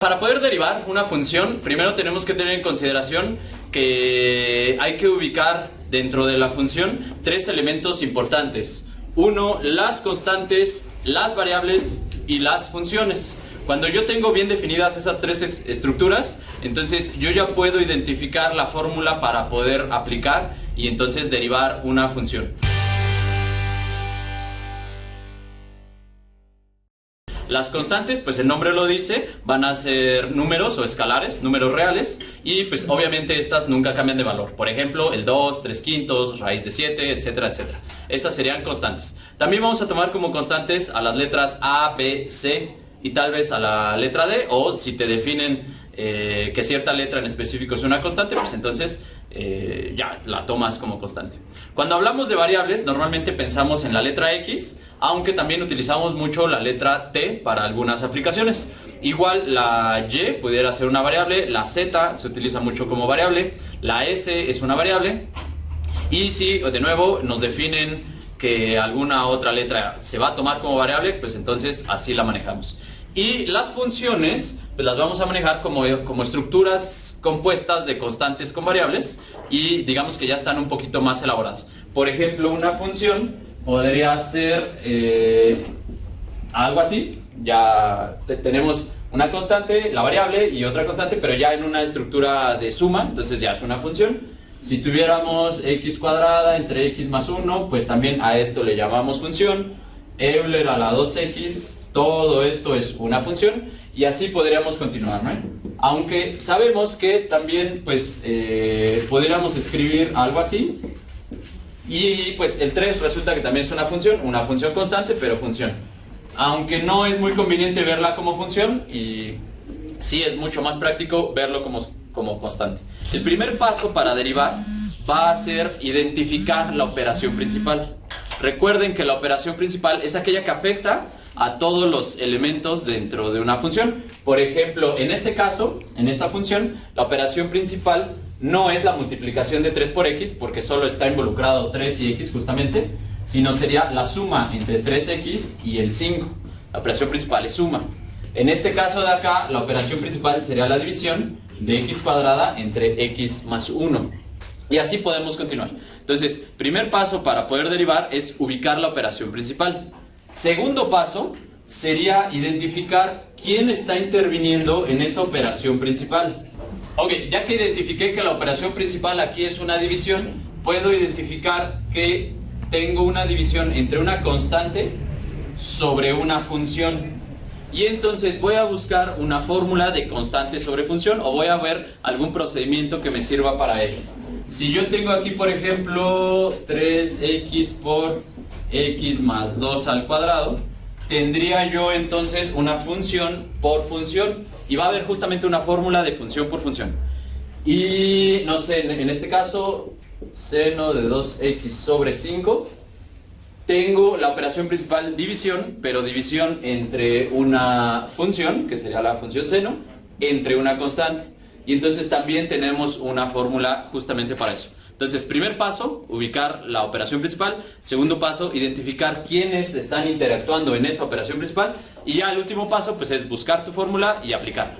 Para poder derivar una función, primero tenemos que tener en consideración que hay que ubicar dentro de la función tres elementos importantes. Uno, las constantes, las variables y las funciones. Cuando yo tengo bien definidas esas tres estructuras, entonces yo ya puedo identificar la fórmula para poder aplicar y entonces derivar una función. Las constantes, pues el nombre lo dice, van a ser números o escalares, números reales, y pues obviamente estas nunca cambian de valor. Por ejemplo, el 2, 3/5, raíz de 7, etcétera, etcétera. Estas serían constantes. También vamos a tomar como constantes a las letras A, B, C y tal vez a la letra D, o si te definen que cierta letra en específico es una constante, pues entonces ya la tomas como constante. Cuando hablamos de variables, normalmente pensamos en la letra X, aunque también utilizamos mucho la letra T para algunas aplicaciones. Igual la Y pudiera ser una variable, la Z se utiliza mucho como variable, la S es una variable, y si de nuevo nos definen que alguna otra letra se va a tomar como variable, pues entonces así la manejamos. Y las funciones, pues las vamos a manejar como estructuras compuestas de constantes con variables, y digamos que ya están un poquito más elaboradas. Por ejemplo, una función podría ser algo así. Ya tenemos una constante, la variable y otra constante, pero ya en una estructura de suma, entonces ya es una función. Si tuviéramos x cuadrada entre x más 1, pues también a esto le llamamos función. Euler a la 2x, todo esto es una función, y así podríamos continuar, ¿no? Aunque sabemos que también pues podríamos escribir algo así. Y pues el 3 resulta que también es una función constante, pero función. Aunque no es muy conveniente verla como función, y sí es mucho más práctico verlo como constante. El primer paso para derivar va a ser identificar la operación principal. Recuerden que la operación principal es aquella que afecta a todos los elementos dentro de una función. Por ejemplo, en este caso, en esta función, la operación principal no es la multiplicación de 3 por x, porque solo está involucrado 3 y x justamente, sino sería la suma entre 3x y el 5. La operación principal es suma. En este caso de acá, la operación principal sería la división de x cuadrada entre x más 1. Y así podemos continuar. Entonces, primer paso para poder derivar es ubicar la operación principal. Segundo paso sería identificar quién está interviniendo en esa operación principal. Ok, ya que identifiqué que la operación principal aquí es una división, puedo identificar que tengo una división entre una constante sobre una función. Y entonces voy a buscar una fórmula de constante sobre función, o voy a ver algún procedimiento que me sirva para ello. Si yo tengo aquí, por ejemplo, 3x por x más 2 al cuadrado, tendría yo entonces una función por función, y va a haber justamente una fórmula de función por función. Y no sé, en este caso, seno de 2x sobre 5, tengo la operación principal división, pero división entre una función, que sería la función seno, entre una constante. Y entonces también tenemos una fórmula justamente para eso. Entonces, primer paso, ubicar la operación principal. Segundo paso, identificar quiénes están interactuando en esa operación principal. Y ya el último paso, pues es buscar tu fórmula y aplicarla.